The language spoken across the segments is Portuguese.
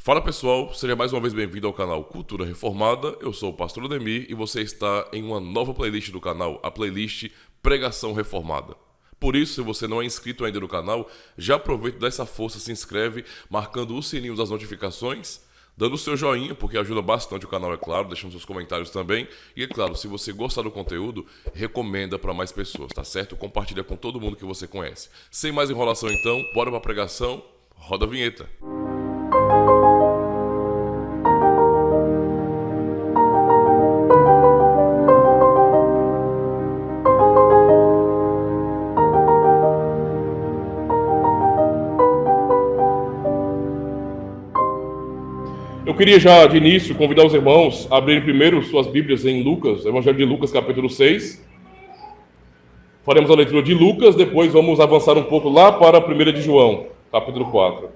Fala pessoal, seja mais uma vez bem-vindo ao canal Cultura Reformada. Eu sou o Pastor Ademir e você está em uma nova playlist do canal, a playlist Pregação Reformada. Por isso, se você não é inscrito ainda no canal, já aproveita e dá essa força, se inscreve, marcando o sininho das notificações, dando o seu joinha, porque ajuda bastante o canal, é claro, deixando seus comentários também. E é claro, se você gostar do conteúdo, recomenda para mais pessoas, tá certo? Compartilha com todo mundo que você conhece. Sem mais enrolação então, bora pra pregação, roda a vinheta. Eu queria já de início convidar os irmãos a abrirem primeiro suas Bíblias em Lucas, Evangelho de Lucas, capítulo 6. Faremos a leitura de Lucas, depois vamos avançar um pouco lá para a 1 de João, capítulo 4.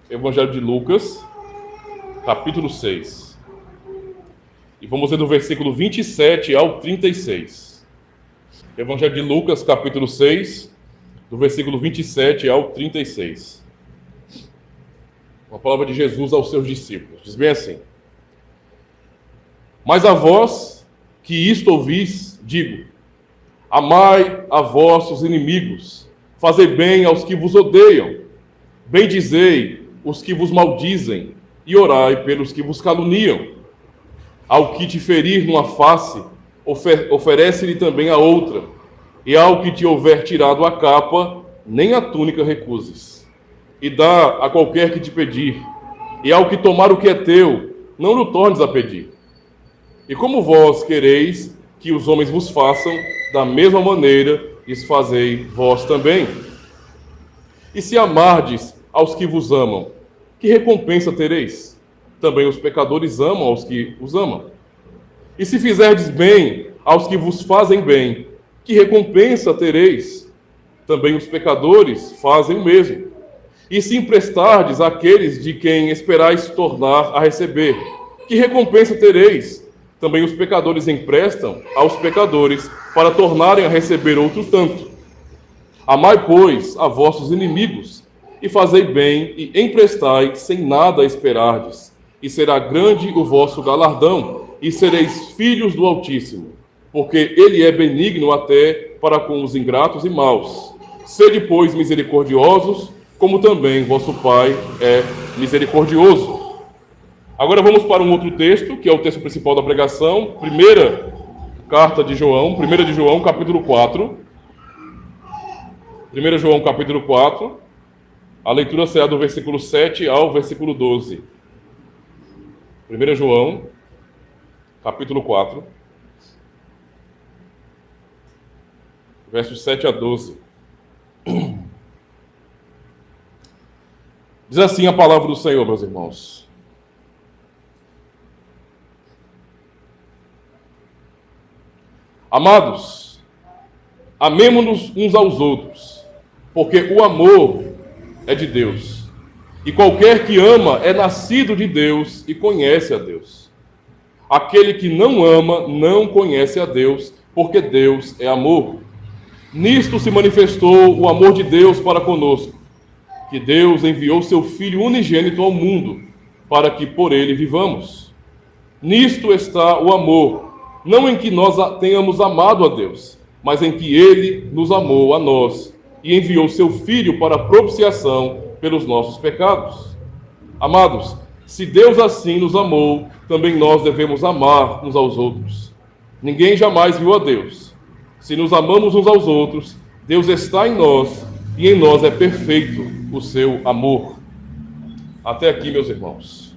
Evangelho de Lucas, capítulo 6. E vamos ler do versículo 27 ao 36. Evangelho de Lucas, capítulo 6, do versículo 27 ao 36. Uma palavra de Jesus aos seus discípulos. Diz bem assim: Mas a vós que isto ouvis, digo: amai a vossos inimigos, fazei bem aos que vos odeiam, bendizei os que vos maldizem, e orai pelos que vos caluniam. Ao que te ferir numa face, oferece-lhe também a outra, e ao que te houver tirado a capa, nem a túnica recuses. E dá a qualquer que te pedir, e ao que tomar o que é teu, não lhe tornes a pedir. E como vós quereis que os homens vos façam, da mesma maneira isso fazei vós também. E se amardes aos que vos amam, que recompensa tereis? Também os pecadores amam aos que os amam. E se fizerdes bem aos que vos fazem bem, que recompensa tereis? Também os pecadores fazem o mesmo. E se emprestardes àqueles de quem esperais tornar a receber, que recompensa tereis? Também os pecadores emprestam aos pecadores para tornarem a receber outro tanto. Amai, pois, a vossos inimigos, e fazei bem, e emprestai sem nada esperardes, e será grande o vosso galardão, e sereis filhos do Altíssimo, porque ele é benigno até para com os ingratos e maus. Sede, pois, misericordiosos, como também vosso Pai é misericordioso. Agora vamos para um outro texto, que é o texto principal da pregação, primeira carta de João, 1 de João, capítulo 4. 1 João, capítulo 4, a leitura será do versículo 7 ao versículo 12. 1 João, capítulo 4, versos 7 a 12. Diz assim a palavra do Senhor, meus irmãos. Amados, amemo-nos uns aos outros, porque o amor é de Deus. E qualquer que ama é nascido de Deus e conhece a Deus. Aquele que não ama não conhece a Deus, porque Deus é amor. Nisto se manifestou o amor de Deus para conosco, que Deus enviou seu Filho unigênito ao mundo, para que por ele vivamos. Nisto está o amor, não em que nós tenhamos amado a Deus, mas em que ele nos amou a nós, e enviou seu Filho para propiciação pelos nossos pecados. Amados, se Deus assim nos amou, também nós devemos amar uns aos outros. Ninguém jamais viu a Deus. Se nos amamos uns aos outros, Deus está em nós, e em nós é perfeito o seu amor. Até aqui, meus irmãos.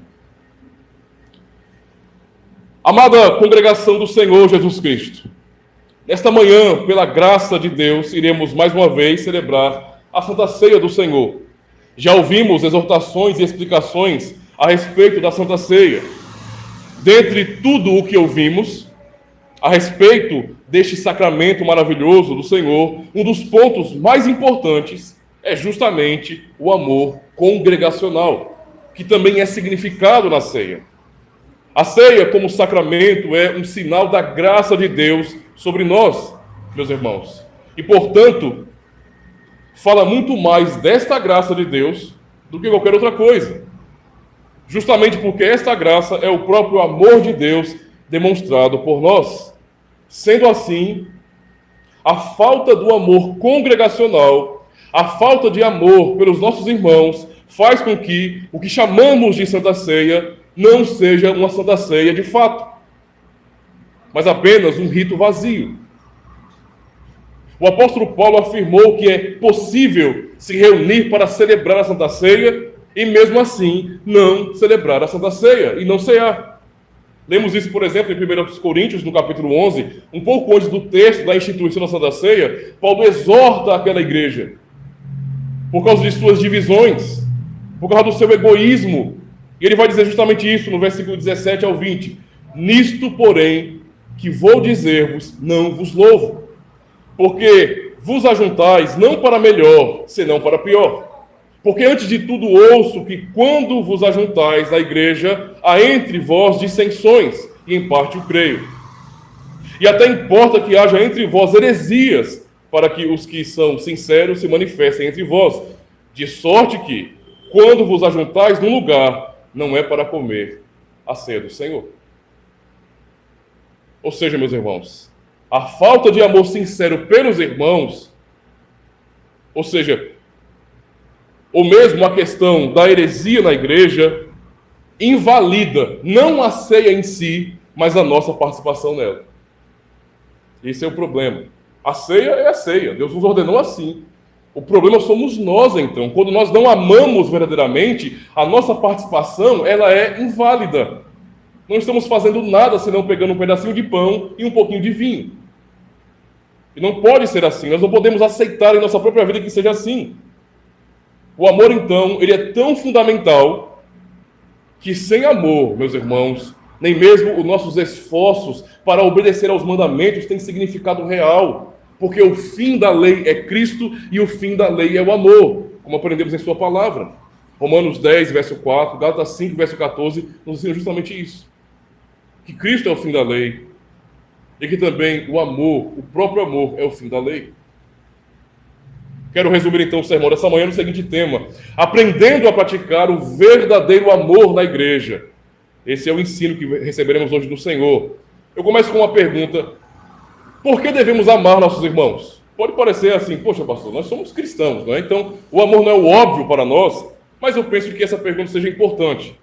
Amada congregação do Senhor Jesus Cristo, nesta manhã, pela graça de Deus, iremos mais uma vez celebrar a Santa Ceia do Senhor. Já ouvimos exortações e explicações a respeito da Santa Ceia. Dentre tudo o que ouvimos a respeito deste sacramento maravilhoso do Senhor, um dos pontos mais importantes é justamente o amor congregacional, que também é significado na ceia. A ceia, como sacramento, é um sinal da graça de Deus sobre nós, meus irmãos. E, portanto, fala muito mais desta graça de Deus do que qualquer outra coisa. Justamente porque esta graça é o próprio amor de Deus demonstrado por nós. Sendo assim, a falta do amor congregacional, a falta de amor pelos nossos irmãos, faz com que o que chamamos de Santa Ceia não seja uma Santa Ceia de fato, mas apenas um rito vazio. O apóstolo Paulo afirmou que é possível se reunir para celebrar a Santa Ceia e mesmo assim não celebrar a Santa Ceia e não cear. Lemos isso, por exemplo, em 1 Coríntios, no capítulo 11, um pouco antes do texto da instituição da Santa Ceia. Paulo exorta aquela igreja, por causa de suas divisões, por causa do seu egoísmo. E ele vai dizer justamente isso no versículo 17 ao 20. Nisto, porém, que vou dizer-vos, não vos louvo, porque vos ajuntais não para melhor, senão para pior. Porque antes de tudo ouço que quando vos ajuntais na igreja, há entre vós dissensões, e em parte o creio. E até importa que haja entre vós heresias, para que os que são sinceros se manifestem entre vós. De sorte que, quando vos ajuntais num lugar, não é para comer a ceia do Senhor. Ou seja, meus irmãos, a falta de amor sincero pelos irmãos, ou seja, ou mesmo a questão da heresia na igreja, invalida não a ceia em si, mas a nossa participação nela. Esse é o problema. A ceia é a ceia, Deus nos ordenou assim. O problema somos nós, então. Quando nós não amamos verdadeiramente, a nossa participação ela é inválida. Não estamos fazendo nada senão pegando um pedacinho de pão e um pouquinho de vinho. E não pode ser assim. Nós não podemos aceitar em nossa própria vida que seja assim. O amor, então, ele é tão fundamental que sem amor, meus irmãos, nem mesmo os nossos esforços para obedecer aos mandamentos têm significado real. Porque o fim da lei é Cristo e o fim da lei é o amor, como aprendemos em sua palavra. Romanos 10, verso 4, Gálatas 5, verso 14, nos ensina justamente isso. Que Cristo é o fim da lei e que também o amor, o próprio amor, é o fim da lei. Quero resumir então o sermão dessa manhã no seguinte tema: aprendendo a praticar o verdadeiro amor na igreja. Esse é o ensino que receberemos hoje do Senhor. Eu começo com uma pergunta: por que devemos amar nossos irmãos? Pode parecer assim, poxa pastor, nós somos cristãos, não é? Então o amor não é o óbvio para nós, mas eu penso que essa pergunta seja importante.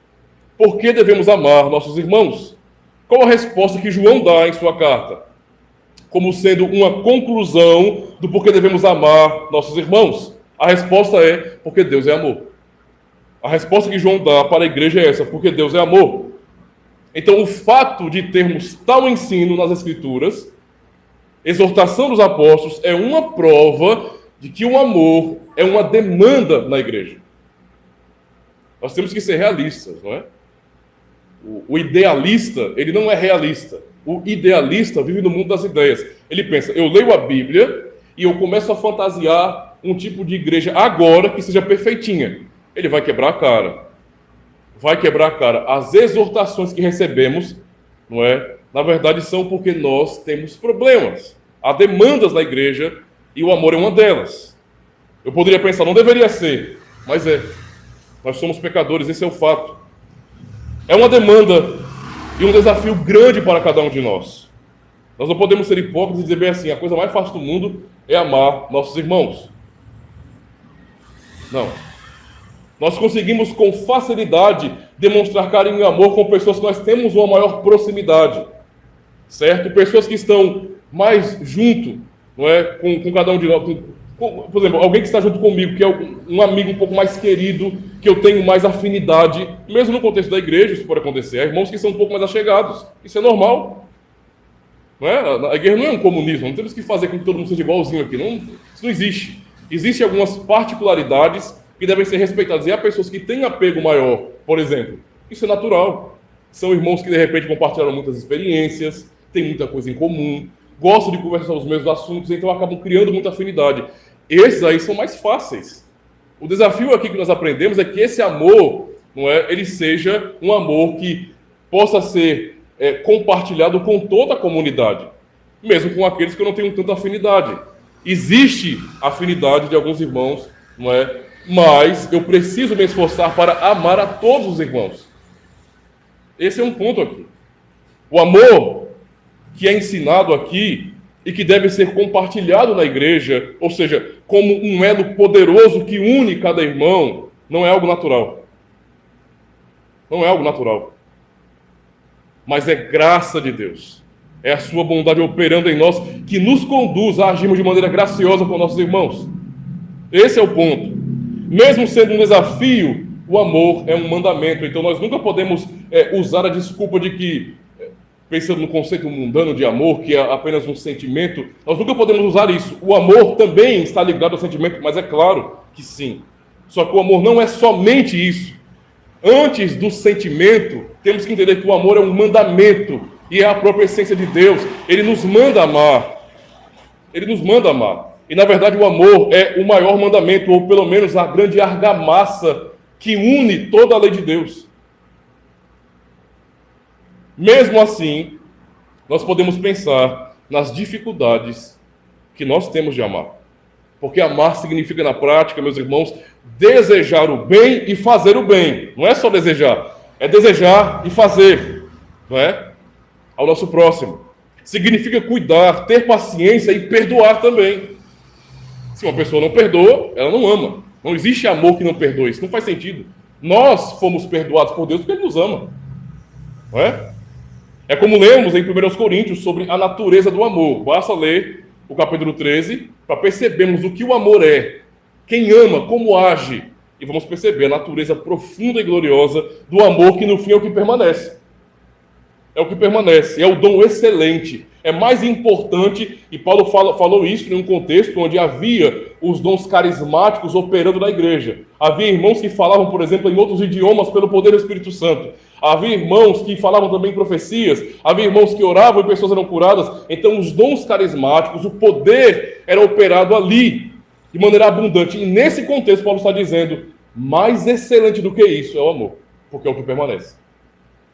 Por que devemos amar nossos irmãos? Qual a resposta que João dá em sua carta? Como sendo uma conclusão do porquê devemos amar nossos irmãos? A resposta é porque Deus é amor. A resposta que João dá para a igreja é essa: porque Deus é amor. Então o fato de termos tal ensino nas Escrituras, exortação dos apóstolos, é uma prova de que o amor é uma demanda na igreja. Nós temos que ser realistas, não é? O idealista, ele não é realista. O idealista vive no mundo das ideias. Ele pensa: eu leio a Bíblia e eu começo a fantasiar um tipo de igreja agora que seja perfeitinha. Ele vai quebrar a cara. Vai quebrar a cara. As exortações que recebemos, não é? Na verdade, são porque nós temos problemas. Há demandas na igreja e o amor é uma delas. Eu poderia pensar: não deveria ser, mas é. Nós somos pecadores, esse é o fato. É uma demanda e um desafio grande para cada um de nós. Nós não podemos ser hipócritas e dizer bem assim: a coisa mais fácil do mundo é amar nossos irmãos. Não. Nós conseguimos com facilidade demonstrar carinho e amor com pessoas que nós temos uma maior proximidade. Certo? Pessoas que estão mais junto, não é? com cada um de nós. Por exemplo, alguém que está junto comigo, que é um amigo um pouco mais querido, que eu tenho mais afinidade, mesmo no contexto da igreja, isso pode acontecer. Há irmãos que são um pouco mais achegados. Isso é normal. Não é? A igreja não é um comunismo, não temos que fazer com que todo mundo seja igualzinho aqui. Não, isso não existe. Existem algumas particularidades que devem ser respeitadas. E há pessoas que têm apego maior, por exemplo. Isso é natural. São irmãos que de repente compartilharam muitas experiências, têm muita coisa em comum, gostam de conversar os mesmos assuntos, então acabam criando muita afinidade. Esses aí são mais fáceis. O desafio aqui que nós aprendemos é que esse amor, não é, ele seja um amor que possa ser compartilhado com toda a comunidade, mesmo com aqueles que eu não tenho tanta afinidade. Existe afinidade de alguns irmãos, não é? Mas eu preciso me esforçar para amar a todos os irmãos. Esse é um ponto aqui. O amor que é ensinado aqui e que deve ser compartilhado na igreja, ou seja, como um elo poderoso que une cada irmão, não é algo natural. Não é algo natural. Mas é graça de Deus. É a sua bondade operando em nós que nos conduz a agirmos de maneira graciosa com nossos irmãos. Esse é o ponto. Mesmo sendo um desafio, o amor é um mandamento. Então nós nunca podemos usar a desculpa de que, pensando no conceito mundano de amor, que é apenas um sentimento, nós nunca podemos usar isso. O amor também está ligado ao sentimento, mas é claro que sim. Só que o amor não é somente isso. Antes do sentimento, temos que entender que o amor é um mandamento e é a própria essência de Deus. Ele nos manda amar. Ele nos manda amar. E, na verdade, o amor é o maior mandamento, ou pelo menos a grande argamassa que une toda a lei de Deus. Mesmo assim, nós podemos pensar nas dificuldades que nós temos de amar. Porque amar significa, na prática, meus irmãos, desejar o bem e fazer o bem. Não é só desejar, é desejar e fazer, não é? Ao nosso próximo. Significa cuidar, ter paciência e perdoar também. Se uma pessoa não perdoa, ela não ama. Não existe amor que não perdoe, isso não faz sentido. Nós fomos perdoados por Deus porque Ele nos ama, não é? É como lemos em 1 Coríntios sobre a natureza do amor. Basta ler o capítulo 13 para percebermos o que o amor é, quem ama, como age, e vamos perceber a natureza profunda e gloriosa do amor que no fim é o que permanece. É o que permanece, é o dom excelente, é mais importante, e Paulo falou isso em um contexto onde havia os dons carismáticos operando na igreja. Havia irmãos que falavam, por exemplo, em outros idiomas pelo poder do Espírito Santo. Havia irmãos que falavam também profecias, havia irmãos que oravam e pessoas eram curadas. Então os dons carismáticos, o poder era operado ali, de maneira abundante. E nesse contexto Paulo está dizendo, mais excelente do que isso é o amor, porque é o que permanece.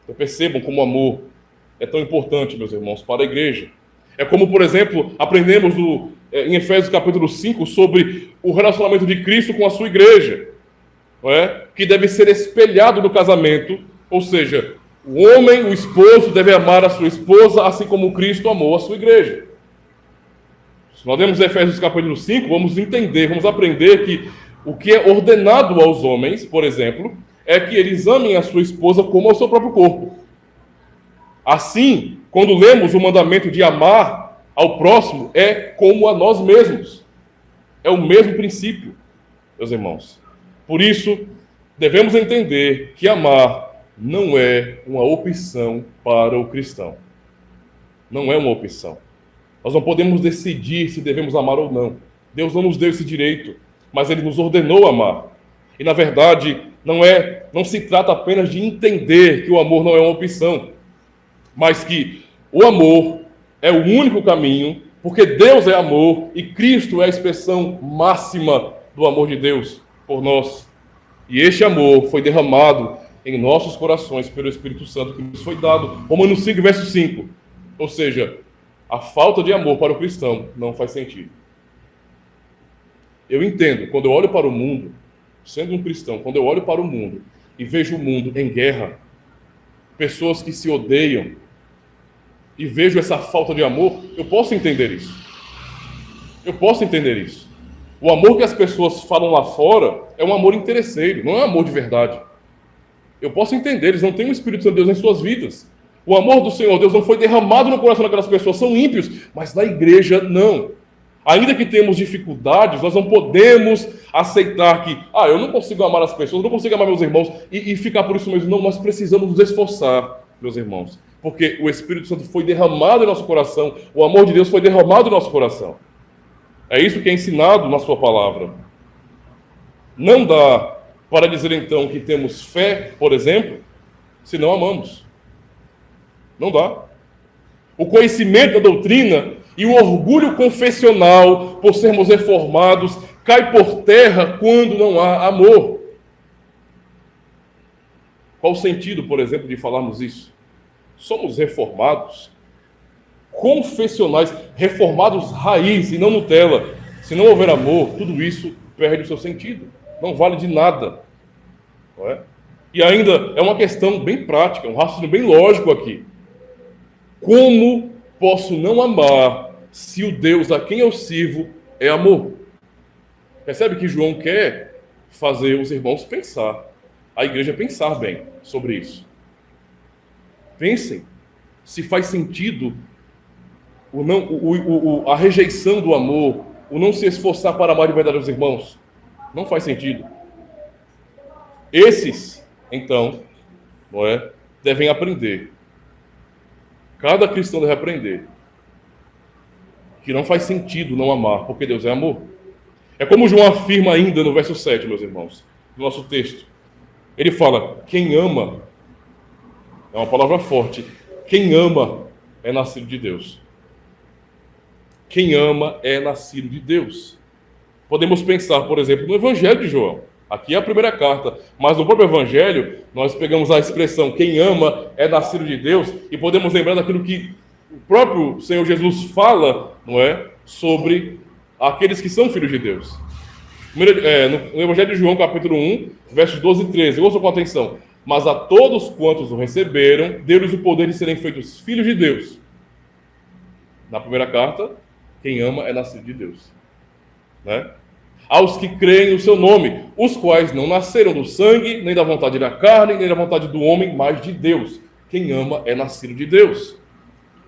Então percebam como o amor é tão importante, meus irmãos, para a igreja. É como, por exemplo, aprendemos em Efésios capítulo 5 sobre o relacionamento de Cristo com a sua igreja, não é? Que deve ser espelhado no casamento, ou seja, o homem, o esposo, deve amar a sua esposa, assim como Cristo amou a sua igreja. Se nós lemos Efésios capítulo 5, vamos entender, vamos aprender que o que é ordenado aos homens, por exemplo, é que eles amem a sua esposa como ao seu próprio corpo. Assim, quando lemos o mandamento de amar ao próximo, é como a nós mesmos. É o mesmo princípio, meus irmãos. Por isso, devemos entender que amar não é uma opção para o cristão. Não é uma opção. Nós não podemos decidir se devemos amar ou não. Deus não nos deu esse direito, mas Ele nos ordenou amar. E, na verdade, não se trata apenas de entender que o amor não é uma opção, mas que o amor é o único caminho, porque Deus é amor e Cristo é a expressão máxima do amor de Deus por nós. E este amor foi derramado em nossos corações pelo Espírito Santo que nos foi dado. Romanos 5, verso 5. Ou seja, a falta de amor para o cristão não faz sentido. Eu entendo, quando eu olho para o mundo, sendo um cristão, quando eu olho para o mundo e vejo o mundo em guerra, pessoas que se odeiam, e vejo essa falta de amor, eu posso entender isso. Eu posso entender isso. O amor que as pessoas falam lá fora é um amor interesseiro, não é um amor de verdade. Eu posso entender, eles não têm o Espírito Santo de Deus em suas vidas. O amor do Senhor Deus não foi derramado no coração daquelas pessoas, são ímpios, mas na igreja não. Ainda que temos dificuldades, nós não podemos aceitar que, eu não consigo amar as pessoas, não consigo amar meus irmãos, e ficar por isso mesmo. Não, nós precisamos nos esforçar, meus irmãos, porque o Espírito Santo foi derramado em nosso coração, o amor de Deus foi derramado em nosso coração. É isso que é ensinado na sua palavra. Não dá para dizer então que temos fé, por exemplo, se não amamos. Não dá. O conhecimento da doutrina e o orgulho confessional por sermos reformados cai por terra quando não há amor. Qual o sentido, por exemplo, de falarmos isso? Somos reformados, confessionais, reformados raiz e não Nutella. Se não houver amor, tudo isso perde o seu sentido. Não vale de nada. Não é? E ainda é uma questão bem prática, um raciocínio bem lógico aqui. Como posso não amar se o Deus a quem eu sirvo é amor? Percebe que João quer fazer os irmãos pensar, a igreja pensar bem sobre isso. Pensem se faz sentido a rejeição do amor, o não se esforçar para amar de verdade os irmãos. Não faz sentido. Esses, então, não é, devem aprender. Cada cristão deve aprender que não faz sentido não amar, porque Deus é amor. É como João afirma ainda no verso 7, meus irmãos, do nosso texto. Ele fala, quem ama, é uma palavra forte, quem ama é nascido de Deus. Quem ama é nascido de Deus. Podemos pensar, por exemplo, no Evangelho de João. Aqui é a primeira carta, mas no próprio Evangelho, nós pegamos a expressão quem ama é nascido de Deus e podemos lembrar daquilo que o próprio Senhor Jesus fala, não é, sobre aqueles que são filhos de Deus. No Evangelho de João, capítulo 1, versos 12 e 13, ouçam com atenção. Mas a todos quantos o receberam, deu-lhes o poder de serem feitos filhos de Deus. Na primeira carta, quem ama é nascido de Deus. Né? Aos que creem no seu nome, os quais não nasceram do sangue, nem da vontade da carne, nem da vontade do homem, mas de Deus. Quem ama é nascido de Deus.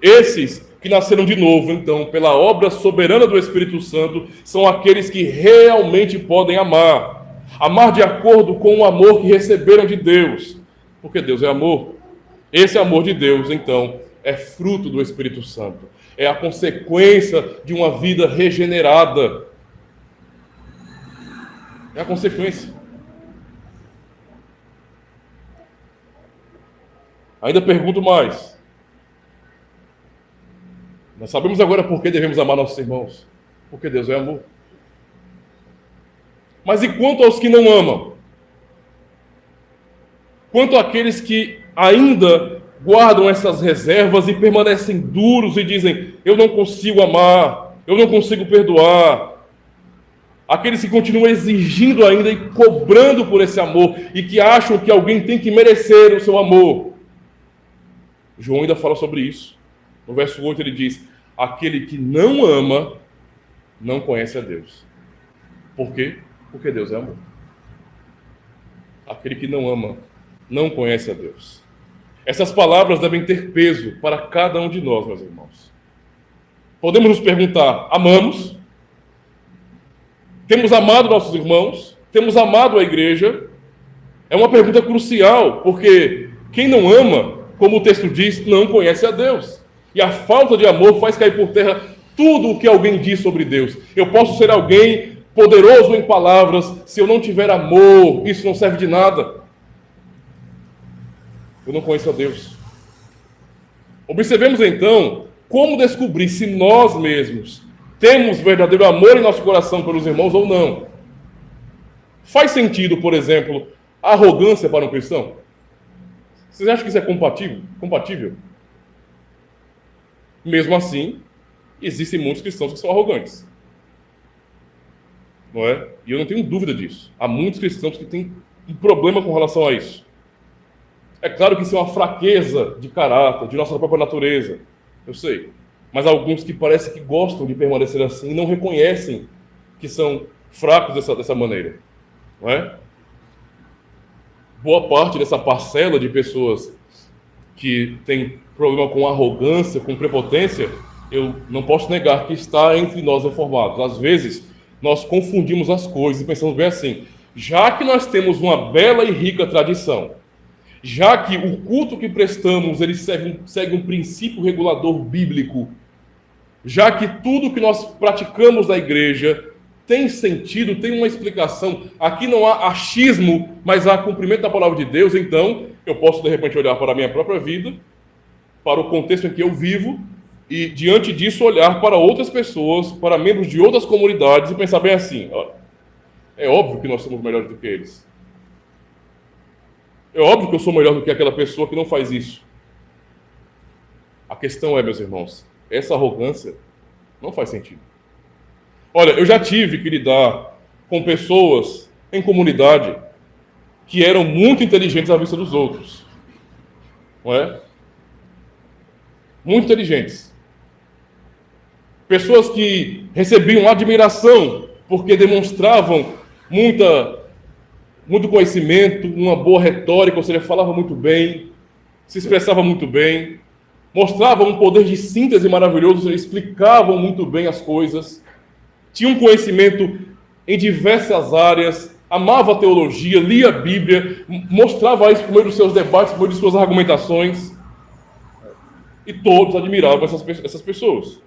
Esses que nasceram de novo, então, pela obra soberana do Espírito Santo, são aqueles que realmente podem amar. Amar de acordo com o amor que receberam de Deus. Porque Deus é amor. Esse amor de Deus, então, é fruto do Espírito Santo. É a consequência de uma vida regenerada. É a consequência. Ainda pergunto mais. Nós sabemos agora por que devemos amar nossos irmãos. Porque Deus é amor. Mas e quanto aos que não amam? Quanto àqueles que ainda guardam essas reservas e permanecem duros e dizem, eu não consigo amar, eu não consigo perdoar. Aqueles que continuam exigindo ainda e cobrando por esse amor e que acham que alguém tem que merecer o seu amor. João ainda fala sobre isso. No verso 8 ele diz, aquele que não ama não conhece a Deus. Por quê? Porque Deus é amor. Aquele que não ama não conhece a Deus. Essas palavras devem ter peso para cada um de nós, meus irmãos. Podemos nos perguntar, amamos? Temos amado nossos irmãos? Temos amado a igreja? É uma pergunta crucial, porque quem não ama, como o texto diz, não conhece a Deus. E a falta de amor faz cair por terra tudo o que alguém diz sobre Deus. Eu posso ser alguém poderoso em palavras, se eu não tiver amor, isso não serve de nada. Eu não conheço a Deus. Observemos então como descobrir se nós mesmos temos verdadeiro amor em nosso coração pelos irmãos ou não. Faz sentido, por exemplo, a arrogância para um cristão? Vocês acham que isso é compatível? Mesmo assim, existem muitos cristãos que são arrogantes. Não é? E eu não tenho dúvida disso. Há muitos cristãos que têm um problema com relação a isso. É claro que isso é uma fraqueza de caráter, de nossa própria natureza. Eu sei. Mas há alguns que parecem que gostam de permanecer assim e não reconhecem que são fracos dessa maneira. Não é? Boa parte dessa parcela de pessoas que tem problema com arrogância, com prepotência, eu não posso negar que está entre nós reformados. Às vezes, nós confundimos as coisas e pensamos bem assim, já que nós temos uma bela e rica tradição, já que o culto que prestamos ele segue um princípio regulador bíblico, já que tudo que nós praticamos na igreja tem sentido, tem uma explicação, aqui não há achismo, mas há cumprimento da palavra de Deus, então eu posso de repente olhar para a minha própria vida, para o contexto em que eu vivo, e diante disso olhar para outras pessoas, para membros de outras comunidades e pensar bem assim, ó, é óbvio que nós somos melhores do que eles. É óbvio que eu sou melhor do que aquela pessoa que não faz isso. A questão é, meus irmãos, essa arrogância não faz sentido. Olha, eu já tive que lidar com pessoas em comunidade que eram muito inteligentes à vista dos outros. Não é? Muito inteligentes. Pessoas que recebiam admiração porque demonstravam muito conhecimento, uma boa retórica, ou seja, falavam muito bem, se expressavam muito bem, mostravam um poder de síntese maravilhoso, ou seja, explicavam muito bem as coisas, tinham conhecimento em diversas áreas, amava a teologia, lia a Bíblia, mostrava isso por meio dos seus debates, por meio de suas argumentações, e todos admiravam essas pessoas.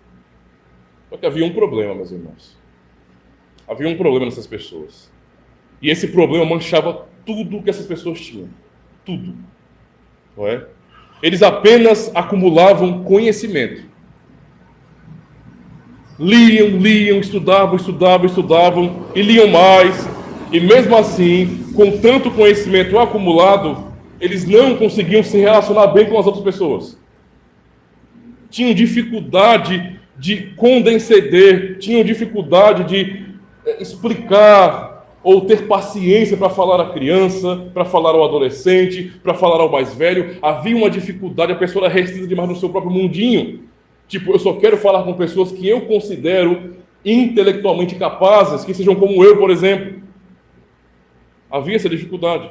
Só que havia um problema, meus irmãos. Havia um problema nessas pessoas. E esse problema manchava tudo que essas pessoas tinham. Tudo. Não é? Eles apenas acumulavam conhecimento. Liam, estudavam, e liam mais. E mesmo assim, com tanto conhecimento acumulado, eles não conseguiam se relacionar bem com as outras pessoas. Tinham dificuldade de condescender, tinham dificuldade de explicar ou ter paciência para falar à criança, para falar ao adolescente, para falar ao mais velho. Havia uma dificuldade, a pessoa era restrita demais no seu próprio mundinho. Tipo, eu só quero falar com pessoas que eu considero intelectualmente capazes, que sejam como eu, por exemplo. Havia essa dificuldade.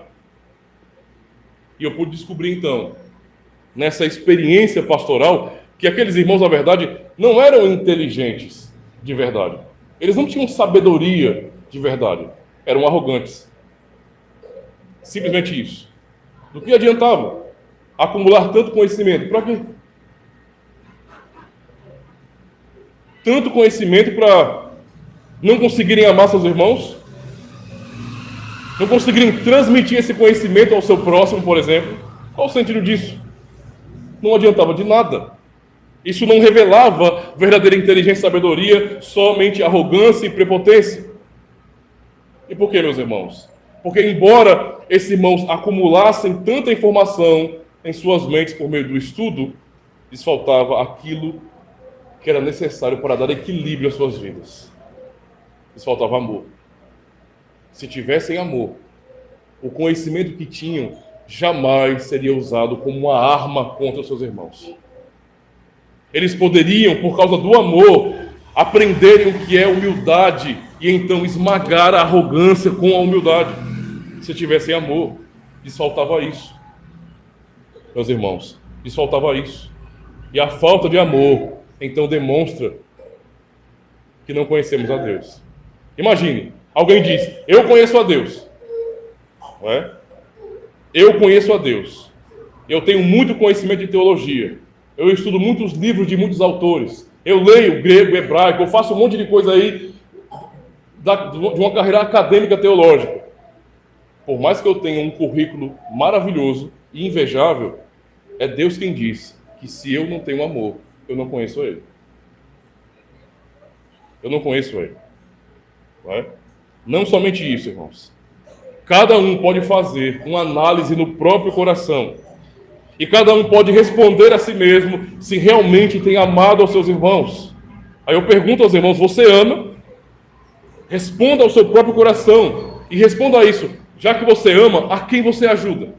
E eu pude descobrir, então, nessa experiência pastoral, que aqueles irmãos, na verdade, não eram inteligentes de verdade. Eles não tinham sabedoria de verdade. Eram arrogantes. Simplesmente isso. Do que adiantava acumular tanto conhecimento? Para quê? Tanto conhecimento para não conseguirem amar seus irmãos? Não conseguirem transmitir esse conhecimento ao seu próximo, por exemplo? Qual o sentido disso? Não adiantava de nada. Isso não revelava verdadeira inteligência e sabedoria, somente arrogância e prepotência. E por que, meus irmãos? Porque, embora esses irmãos acumulassem tanta informação em suas mentes por meio do estudo, lhes faltava aquilo que era necessário para dar equilíbrio às suas vidas. Lhes faltava amor. Se tivessem amor, o conhecimento que tinham jamais seria usado como uma arma contra os seus irmãos. Eles poderiam, por causa do amor, aprenderem o que é humildade e então esmagar a arrogância com a humildade. Se tivessem amor, lhes faltava isso. Meus irmãos, lhes faltava isso. E a falta de amor, então, demonstra que não conhecemos a Deus. Imagine, alguém diz, eu conheço a Deus. Não é? Eu conheço a Deus. Eu tenho muito conhecimento de teologia. Eu estudo muitos livros de muitos autores. Eu leio grego, hebraico, eu faço um monte de coisa aí de uma carreira acadêmica teológica. Por mais que eu tenha um currículo maravilhoso e invejável, é Deus quem diz que se eu não tenho amor, eu não conheço Ele. Eu não conheço Ele. Não é? Não somente isso, irmãos. Cada um pode fazer uma análise no próprio coração. E cada um pode responder a si mesmo se realmente tem amado aos seus irmãos. Aí eu pergunto aos irmãos, você ama? Responda ao seu próprio coração. E responda a isso, já que você ama, a quem você ajuda?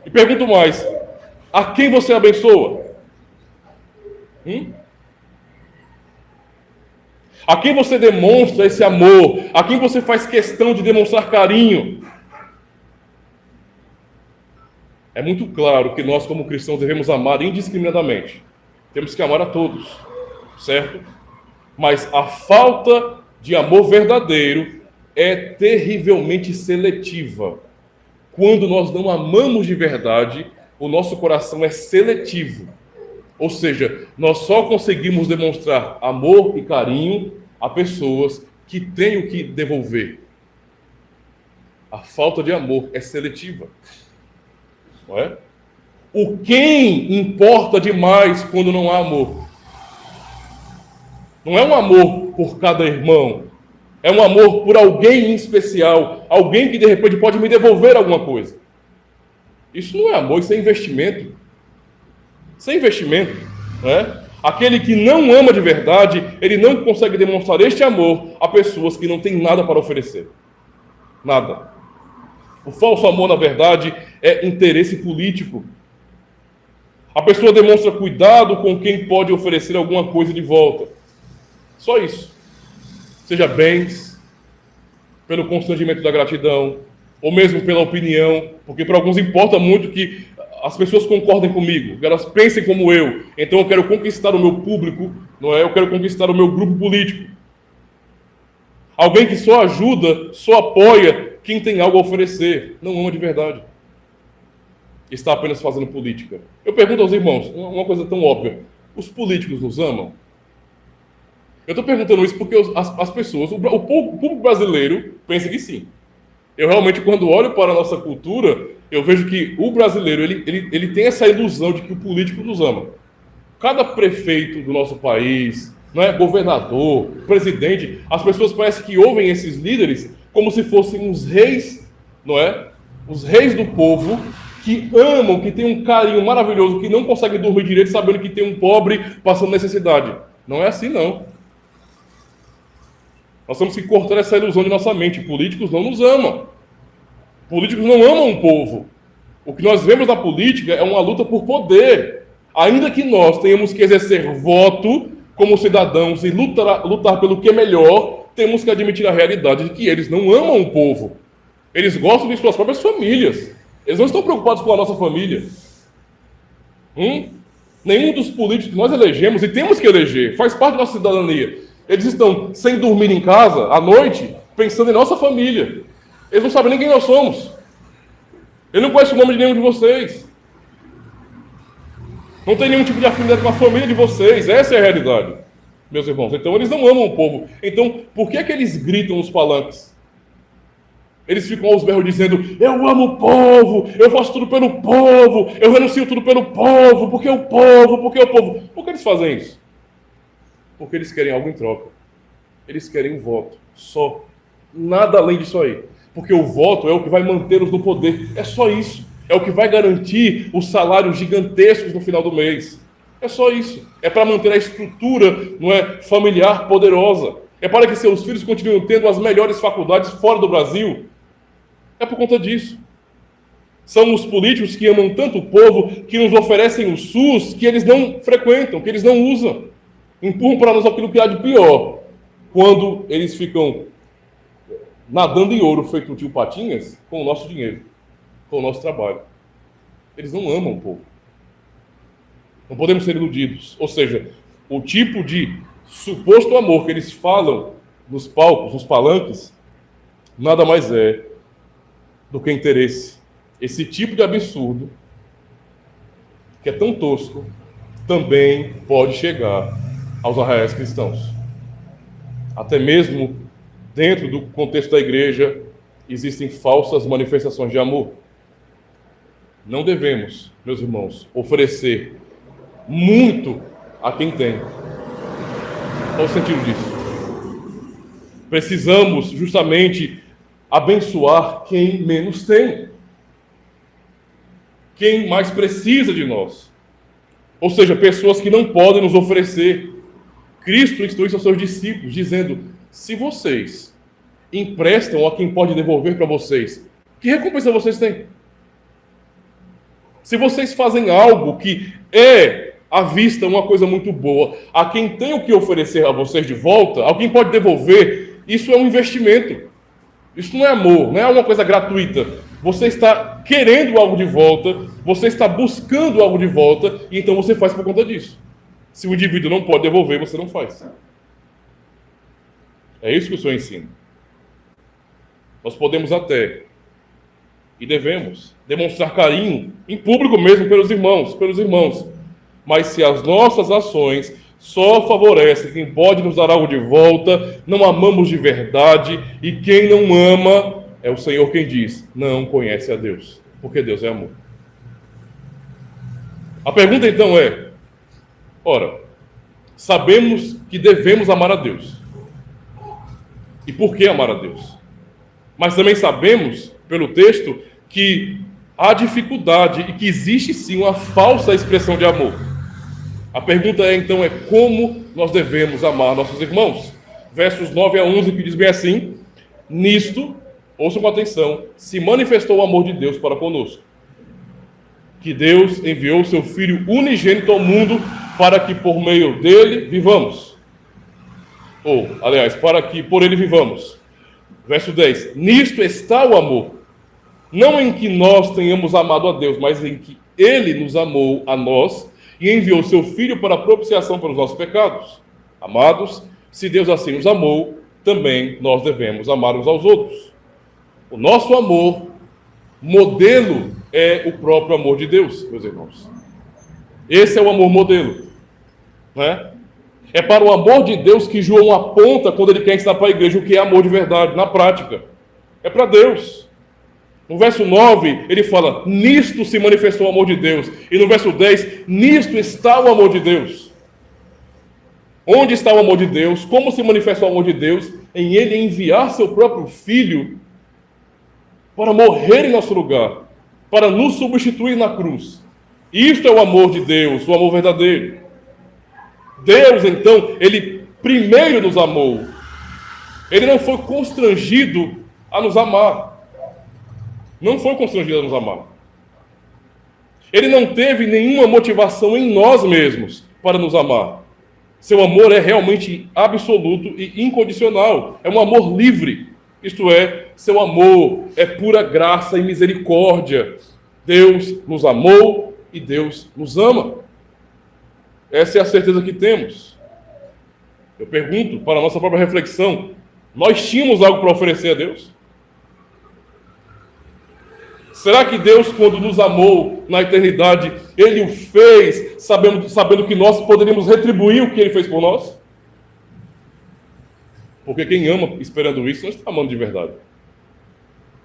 E pergunto mais, a quem você abençoa? A quem você demonstra esse amor? A quem você faz questão de demonstrar carinho? É muito claro que nós, como cristãos, devemos amar indiscriminadamente. Temos que amar a todos, certo? Mas a falta de amor verdadeiro é terrivelmente seletiva. Quando nós não amamos de verdade, o nosso coração é seletivo. Ou seja, nós só conseguimos demonstrar amor e carinho a pessoas que têm o que devolver. A falta de amor é seletiva. Não é? O quem importa demais quando não há amor. Não é um amor por cada irmão. É um amor por alguém em especial. Alguém que de repente pode me devolver alguma coisa. Isso não é amor, isso é investimento. Isso é investimento. Não é? Aquele que não ama de verdade, ele não consegue demonstrar este amor a pessoas que não têm nada para oferecer. Nada. O falso amor, na verdade, é interesse político. A pessoa demonstra cuidado com quem pode oferecer alguma coisa de volta. Só isso. Seja bens, pelo constrangimento da gratidão, ou mesmo pela opinião, porque para alguns importa muito que as pessoas concordem comigo, que elas pensem como eu. Então eu quero conquistar o meu público, não é? Eu quero conquistar o meu grupo político. Alguém que só ajuda, só apoia quem tem algo a oferecer, não ama de verdade. Está apenas fazendo política. Eu pergunto aos irmãos, uma coisa tão óbvia: os políticos nos amam? Eu estou perguntando isso porque as pessoas, o público brasileiro, pensa que sim. Eu realmente, quando olho para a nossa cultura, eu vejo que o brasileiro ele tem essa ilusão de que o político nos ama. Cada prefeito do nosso país, não é, governador, presidente, as pessoas parecem que ouvem esses líderes como se fossem os reis, não é? Os reis do povo, que amam, que têm um carinho maravilhoso, que não conseguem dormir direito sabendo que tem um pobre passando necessidade. Não é assim, não. Nós temos que cortar essa ilusão de nossa mente. Políticos não nos amam. Políticos não amam o povo. O que nós vemos na política é uma luta por poder. Ainda que nós tenhamos que exercer voto como cidadãos e lutar pelo que é melhor, temos que admitir a realidade de que eles não amam o povo. Eles gostam de suas próprias famílias. Eles não estão preocupados com a nossa família. Nenhum dos políticos que nós elegemos, e temos que eleger, faz parte da nossa cidadania. Eles estão sem dormir em casa, à noite, pensando em nossa família. Eles não sabem nem quem nós somos. Ele não conhece o nome de nenhum de vocês. Não tem nenhum tipo de afinidade com a família de vocês. Essa é a realidade, meus irmãos. Então, eles não amam o povo. Então, por que é que eles gritam nos palanques? Eles ficam aos berros dizendo: eu amo o povo, eu faço tudo pelo povo, eu renuncio tudo pelo povo, porque o povo, porque o povo. Por que eles fazem isso? Porque eles querem algo em troca. Eles querem um voto. Só. Nada além disso aí. Porque o voto é o que vai mantê-los no poder. É só isso. É o que vai garantir os salários gigantescos no final do mês. É só isso. É para manter a estrutura, não é, familiar poderosa. É para que seus filhos continuem tendo as melhores faculdades fora do Brasil. É por conta disso. São os políticos que amam tanto o povo, que nos oferecem o SUS, que eles não frequentam, que eles não usam. Empurram para nós aquilo que há de pior. Quando eles ficam nadando em ouro, feito o tio Patinhas, com o nosso dinheiro, com o nosso trabalho. Eles não amam o povo. Não podemos ser iludidos. Ou seja, o tipo de suposto amor que eles falam nos palcos, nos palanques, nada mais é do que interesse. Esse tipo de absurdo, que é tão tosco, também pode chegar aos arraiais cristãos. Até mesmo dentro do contexto da igreja, existem falsas manifestações de amor. Não devemos, meus irmãos, oferecer muito a quem tem. Qual o sentido disso? Precisamos justamente abençoar quem menos tem. Quem mais precisa de nós. Ou seja, pessoas que não podem nos oferecer. Cristo instrui aos seus discípulos, dizendo: se vocês emprestam a quem pode devolver para vocês, que recompensa vocês têm? Se vocês fazem algo que é à vista uma coisa muito boa, a quem tem o que oferecer a vocês de volta, a quem pode devolver, isso é um investimento. Isso não é amor, não é uma coisa gratuita. Você está querendo algo de volta, você está buscando algo de volta, e então você faz por conta disso. Se o indivíduo não pode devolver, você não faz. É isso que o Senhor ensina. Nós podemos até, e devemos, demonstrar carinho, em público mesmo, pelos irmãos. Mas se as nossas ações só favorecem quem pode nos dar algo de volta, não amamos de verdade, e quem não ama, é o Senhor quem diz, não conhece a Deus, porque Deus é amor. A pergunta então é, ora, sabemos que devemos amar a Deus. E por que amar a Deus? Mas também sabemos, pelo texto, que há dificuldade e que existe sim uma falsa expressão de amor. A pergunta então é como nós devemos amar nossos irmãos. Versos 9 a 11 que diz bem assim: nisto, ouçam com atenção, se manifestou o amor de Deus para conosco. Que Deus enviou o seu Filho unigênito ao mundo para que por meio dele vivamos. Ou, aliás, para que por ele vivamos. Verso 10. Nisto está o amor. Não em que nós tenhamos amado a Deus, mas em que ele nos amou a nós e enviou seu Filho para a propiciação pelos nossos pecados. Amados, se Deus assim nos amou, também nós devemos amar uns aos outros. O nosso amor, modelo, é o próprio amor de Deus, meus irmãos. Esse é o amor modelo, né? É para o amor de Deus que João aponta quando ele quer ensinar para a igreja o que é amor de verdade, na prática. É para Deus. No verso 9, ele fala, nisto se manifestou o amor de Deus. E no verso 10, nisto está o amor de Deus. Onde está o amor de Deus? Como se manifesta o amor de Deus? Em ele enviar seu próprio Filho para morrer em nosso lugar, para nos substituir na cruz. Isto é o amor de Deus, o amor verdadeiro. Deus, então, ele primeiro nos amou. Ele não foi constrangido a nos amar. Não foi constrangido a nos amar. Ele não teve nenhuma motivação em nós mesmos para nos amar. Seu amor é realmente absoluto e incondicional. É um amor livre. Isto é, seu amor é pura graça e misericórdia. Deus nos amou e Deus nos ama. Essa é a certeza que temos. Eu pergunto, para a nossa própria reflexão, nós tínhamos algo para oferecer a Deus? Será que Deus, quando nos amou na eternidade, Ele o fez sabendo que nós poderíamos retribuir o que Ele fez por nós? Porque quem ama esperando isso não está amando de verdade.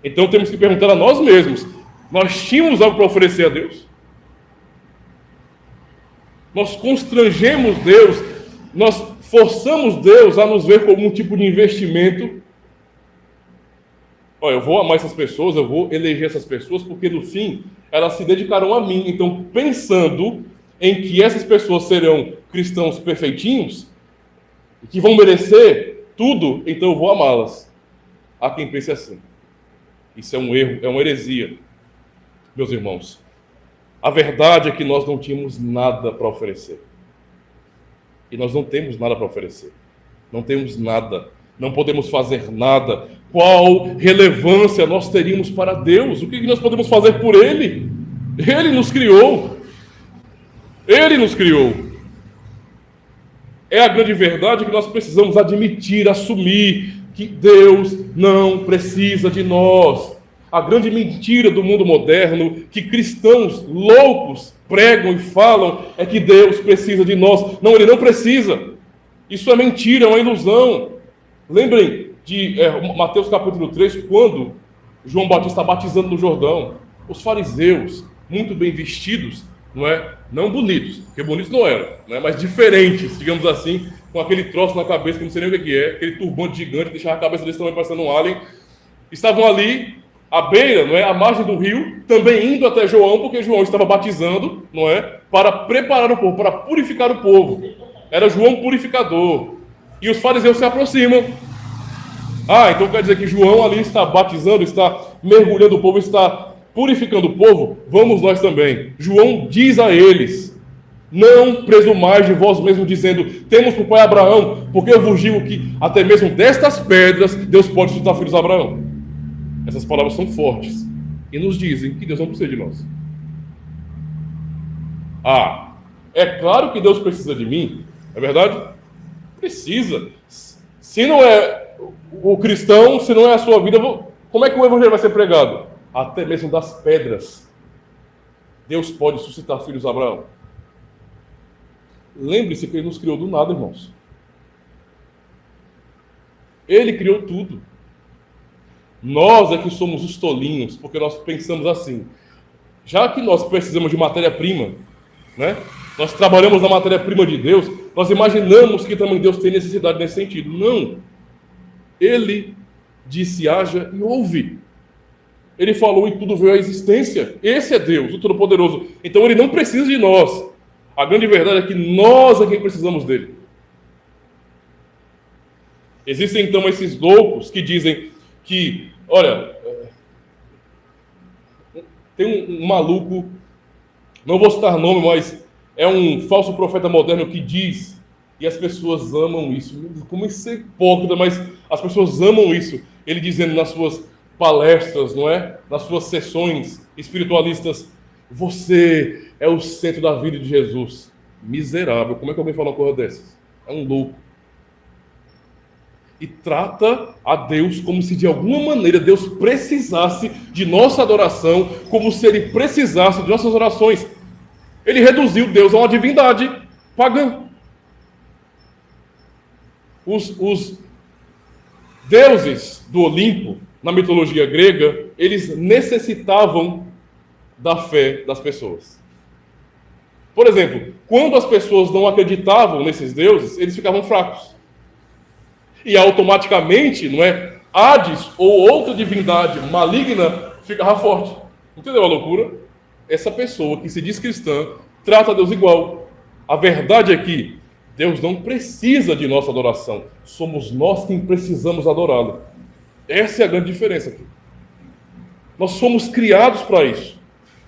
Então temos que perguntar a nós mesmos, nós tínhamos algo para oferecer a Deus? Nós constrangemos Deus, nós forçamos Deus a nos ver como um tipo de investimento. Olha, eu vou amar essas pessoas, eu vou eleger essas pessoas, porque no fim elas se dedicarão a mim. Então, pensando em que essas pessoas serão cristãos perfeitinhos, que vão merecer tudo, então eu vou amá-las. Há quem pense assim. Isso é um erro, é uma heresia, meus irmãos. A verdade é que nós não tínhamos nada para oferecer. E nós não temos nada para oferecer. Não temos nada. Não podemos fazer nada. Qual relevância nós teríamos para Deus? O que nós podemos fazer por Ele? Ele nos criou. Ele nos criou. É a grande verdade que nós precisamos admitir, assumir que Deus não precisa de nós. A grande mentira do mundo moderno, que cristãos loucos pregam e falam, é que Deus precisa de nós. Não, Ele não precisa. Isso é mentira, é uma ilusão. Lembrem de Mateus capítulo 3, quando João Batista está batizando no Jordão. Os fariseus, muito bem vestidos, não bonitos, porque bonitos não eram, mas diferentes, digamos assim, com aquele troço na cabeça, que não sei nem o que é, aquele turbante gigante, que deixava a cabeça desse tamanho parecendo um alien, estavam ali, à beira, à margem do rio, também indo até João, porque João estava batizando, para preparar o povo, para purificar o povo. Era João purificador. E os fariseus se aproximam. Então quer dizer que João ali está batizando, está mergulhando o povo, está purificando o povo? Vamos nós também. João diz a eles, não presumais de vós mesmos, dizendo, temos por pai Abraão, porque eu vos digo que até mesmo destas pedras Deus pode suscitar filhos de Abraão. Essas palavras são fortes e nos dizem que Deus não precisa de nós. É claro que Deus precisa de mim, é verdade? Precisa. Se não é o cristão, se não é a sua vida, como é que o evangelho vai ser pregado? Até mesmo das pedras Deus pode suscitar filhos de Abraão. Lembre-se que Ele nos criou do nada, irmãos. Ele criou tudo. Nós é que somos os tolinhos, porque nós pensamos assim, já que nós precisamos de matéria-prima, nós trabalhamos na matéria-prima de Deus, nós imaginamos que também Deus tem necessidade nesse sentido. Não. Ele disse, haja e houve. Ele falou e tudo veio à existência. Esse é Deus, o Todo-Poderoso. Então Ele não precisa de nós. A grande verdade é que nós é quem precisamos dele. Existem então esses loucos que dizem que Olha, tem um maluco, não vou citar nome, mas é um falso profeta moderno que diz, e as pessoas amam isso. Como isso é hipócrita, mas as pessoas amam isso. Ele dizendo nas suas palestras, não é? Nas suas sessões espiritualistas, você é o centro da vida de Jesus. Miserável. Como é que alguém fala uma coisa dessas? É um louco. E trata a Deus como se de alguma maneira Deus precisasse de nossa adoração, como se ele precisasse de nossas orações. Ele reduziu Deus a uma divindade pagã. Os deuses do Olimpo, na mitologia grega, eles necessitavam da fé das pessoas. Por exemplo, quando as pessoas não acreditavam nesses deuses, eles ficavam fracos. E automaticamente, não é? Hades ou outra divindade maligna ficava forte. Entendeu a loucura? Essa pessoa que se diz cristã trata Deus igual. A verdade é que Deus não precisa de nossa adoração. Somos nós quem precisamos adorá-lo. Essa é a grande diferença aqui. Nós fomos criados para isso.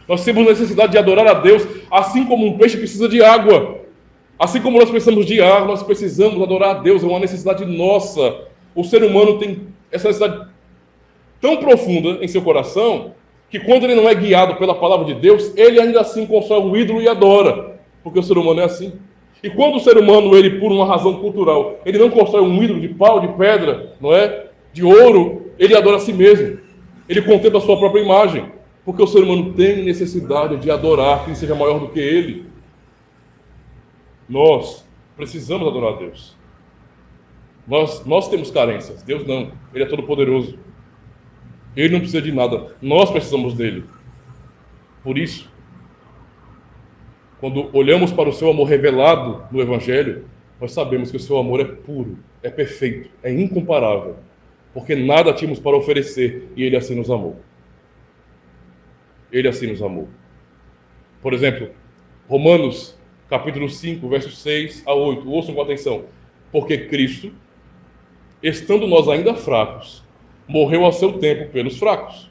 Nós temos necessidade de adorar a Deus, assim como um peixe precisa de água. Assim como nós precisamos de ar, nós precisamos adorar a Deus. É uma necessidade nossa. O ser humano tem essa necessidade tão profunda em seu coração que quando ele não é guiado pela palavra de Deus, ele ainda assim constrói um ídolo e adora. Porque o ser humano é assim. E quando o ser humano, ele por uma razão cultural, ele não constrói um ídolo de pau, de pedra, não é? De ouro, ele adora a si mesmo. Ele contempla a sua própria imagem. Porque o ser humano tem necessidade de adorar quem seja maior do que ele. Nós precisamos adorar a Deus. Nós temos carências, Deus não. Ele é todo poderoso. Ele não precisa de nada. Nós precisamos dele. Por isso, quando olhamos para o seu amor revelado no Evangelho, nós sabemos que o seu amor é puro, é perfeito, é incomparável. Porque nada tínhamos para oferecer e ele assim nos amou. Ele assim nos amou. Por exemplo, Romanos capítulo 5, versos 6 a 8. Ouçam com atenção. Porque Cristo, estando nós ainda fracos, morreu a seu tempo pelos fracos.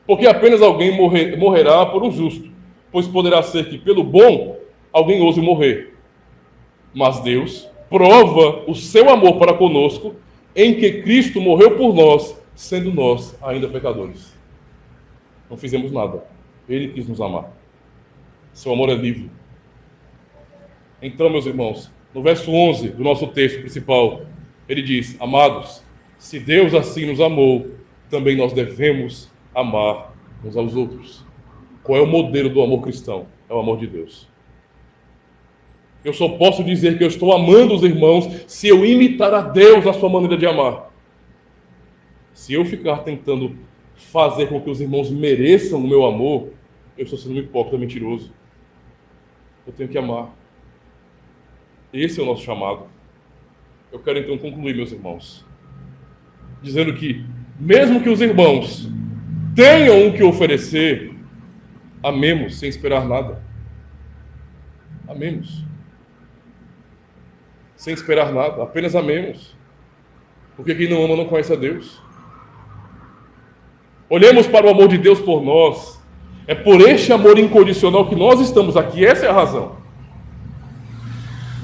Porque apenas alguém morrerá por um justo, pois poderá ser que pelo bom alguém ouse morrer. Mas Deus prova o seu amor para conosco em que Cristo morreu por nós, sendo nós ainda pecadores. Não fizemos nada. Ele quis nos amar. Seu amor é livre. Então, meus irmãos, no verso 11 do nosso texto principal, ele diz: amados, se Deus assim nos amou, também nós devemos amar uns aos outros. Qual é o modelo do amor cristão? É o amor de Deus. Eu só posso dizer que eu estou amando os irmãos se eu imitar a Deus na sua maneira de amar. Se eu ficar tentando fazer com que os irmãos mereçam o meu amor, eu estou sendo um hipócrita mentiroso. Eu tenho que amar. Esse é o nosso chamado. Eu quero então concluir, meus irmãos, dizendo que, mesmo que os irmãos tenham o que oferecer, amemos sem esperar nada. Amemos. Sem esperar nada, apenas amemos. Porque quem não ama não conhece a Deus. Olhemos para o amor de Deus por nós. É por este amor incondicional que nós estamos aqui. Essa é a razão.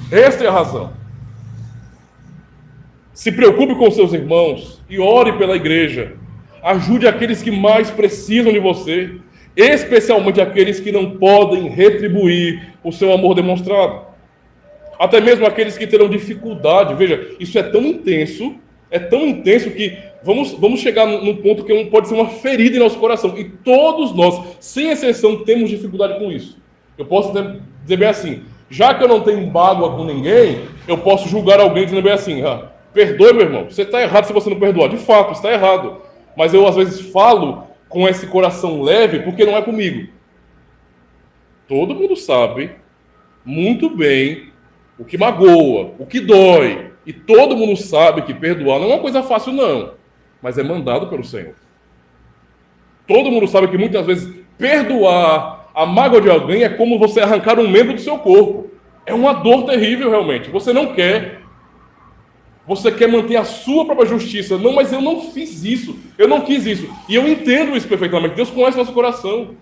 Esta é a razão. Se preocupe com seus irmãos e ore pela igreja. Ajude aqueles que mais precisam de você, especialmente aqueles que não podem retribuir o seu amor demonstrado. Até mesmo aqueles que terão dificuldade. Veja, isso é tão intenso que vamos chegar num ponto que pode ser uma ferida em nosso coração. E todos nós, sem exceção, temos dificuldade com isso. Eu posso dizer bem assim: já que eu não tenho mágoa com ninguém, eu posso julgar alguém dizendo bem assim: perdoe, meu irmão, você está errado se você não perdoar. De fato, está errado. Mas eu, às vezes, falo com esse coração leve porque não é comigo. Todo mundo sabe muito bem o que magoa, o que dói. E todo mundo sabe que perdoar não é uma coisa fácil, não. Mas é mandado pelo Senhor. Todo mundo sabe que muitas vezes perdoar a mágoa de alguém é como você arrancar um membro do seu corpo. É uma dor terrível, realmente. Você não quer. Você quer manter a sua própria justiça. Não, mas eu não fiz isso. Eu não quis isso. E eu entendo isso perfeitamente. Deus conhece nosso coração.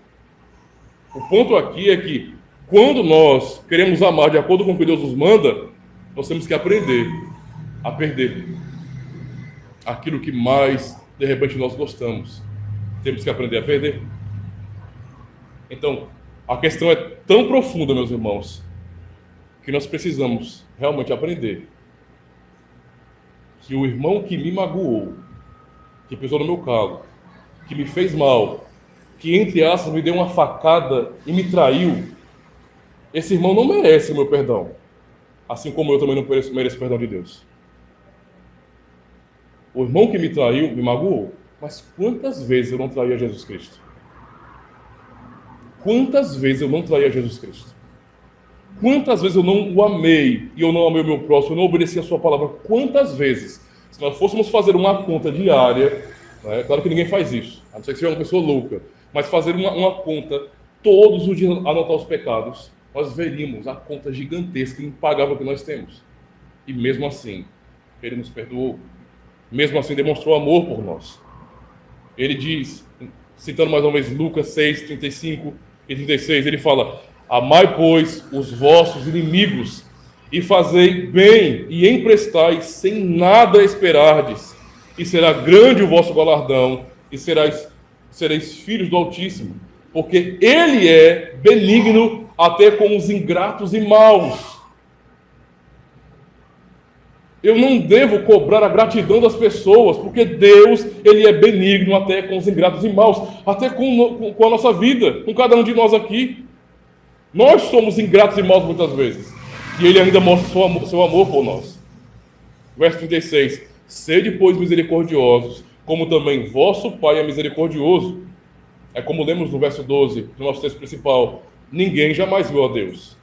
O ponto aqui é que, quando nós queremos amar de acordo com o que Deus nos manda, nós temos que aprender a perder aquilo que mais, de repente, nós gostamos. Temos que aprender a perder. Então, a questão é tão profunda, meus irmãos, que nós precisamos realmente aprender que o irmão que me magoou, que pisou no meu calo, que me fez mal, que, entre aspas, me deu uma facada e me traiu, esse irmão não merece o meu perdão. Assim como eu também não mereço o perdão de Deus. O irmão que me traiu, me magoou. Mas quantas vezes eu não traí a Jesus Cristo? Quantas vezes eu não traí a Jesus Cristo? Quantas vezes eu não o amei e eu não amei o meu próximo, eu não obedeci a sua palavra? Quantas vezes? Se nós fôssemos fazer uma conta diária, né, claro que ninguém faz isso, a não ser que seja uma pessoa louca, mas fazer uma conta todos os dias, anotar os pecados, nós veríamos a conta gigantesca e impagável que nós temos. E mesmo assim, Ele nos perdoou. Mesmo assim, demonstrou amor por nós. Ele diz, citando mais uma vez Lucas 6, 35 e 36, ele fala: amai, pois, os vossos inimigos, e fazei bem, e emprestai, sem nada esperardes, e será grande o vosso galardão, e sereis filhos do Altíssimo, porque Ele é benigno até com os ingratos e maus. Eu não devo cobrar a gratidão das pessoas, porque Deus, Ele é benigno até com os ingratos e maus, até com a nossa vida, com cada um de nós aqui. Nós somos ingratos e maus muitas vezes, e Ele ainda mostra seu amor por nós. Verso 36, sede, pois, misericordiosos, como também vosso Pai é misericordioso. É como lemos no verso 12, do nosso texto principal: ninguém jamais viu a Deus.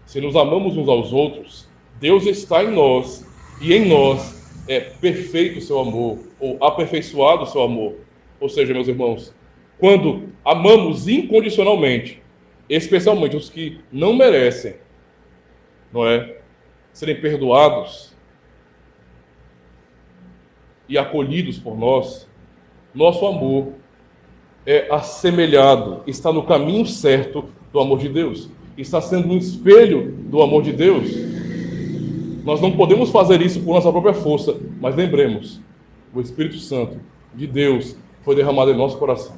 Se nos amamos uns aos outros, Deus está em nós, e em nós é perfeito o seu amor, ou aperfeiçoado o seu amor. Ou seja, meus irmãos, quando amamos incondicionalmente, especialmente os que não merecem, não é, serem perdoados e acolhidos por nós, nosso amor é assemelhado, está no caminho certo do amor de Deus, está sendo um espelho do amor de Deus. Nós não podemos fazer isso por nossa própria força, mas lembremos, o Espírito Santo de Deus foi derramado em nosso coração.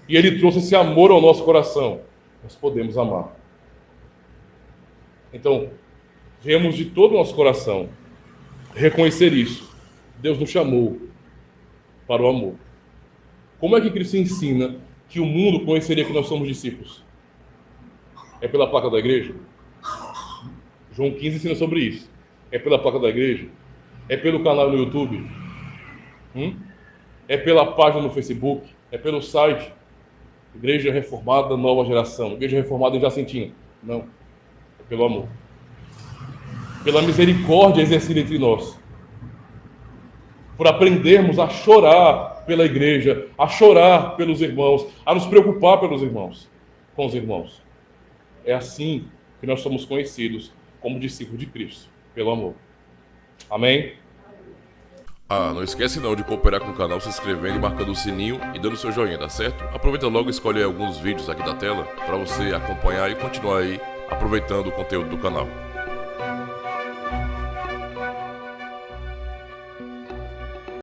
E Ele trouxe esse amor ao nosso coração. Nós podemos amar. Então, venhamos de todo o nosso coração reconhecer isso. Deus nos chamou para o amor. Como é que Cristo ensina que o mundo conheceria que nós somos discípulos? É pela placa da igreja? João 15 ensina sobre isso. É pela placa da igreja? É pelo canal no YouTube? É pela página no Facebook? É pelo site? Igreja Reformada Nova Geração, Igreja Reformada em Jacintinha? Não. É pelo amor. Pela misericórdia exercida entre nós. Por aprendermos a chorar pela igreja, a chorar pelos irmãos, a nos preocupar pelos irmãos, com os irmãos. É assim que nós somos conhecidos como discípulos de Cristo, pelo amor. Amém? Não esquece não de cooperar com o canal, se inscrevendo e marcando o sininho e dando seu joinha, tá certo? Aproveita logo e escolhe alguns vídeos aqui da tela para você acompanhar e continuar aí aproveitando o conteúdo do canal.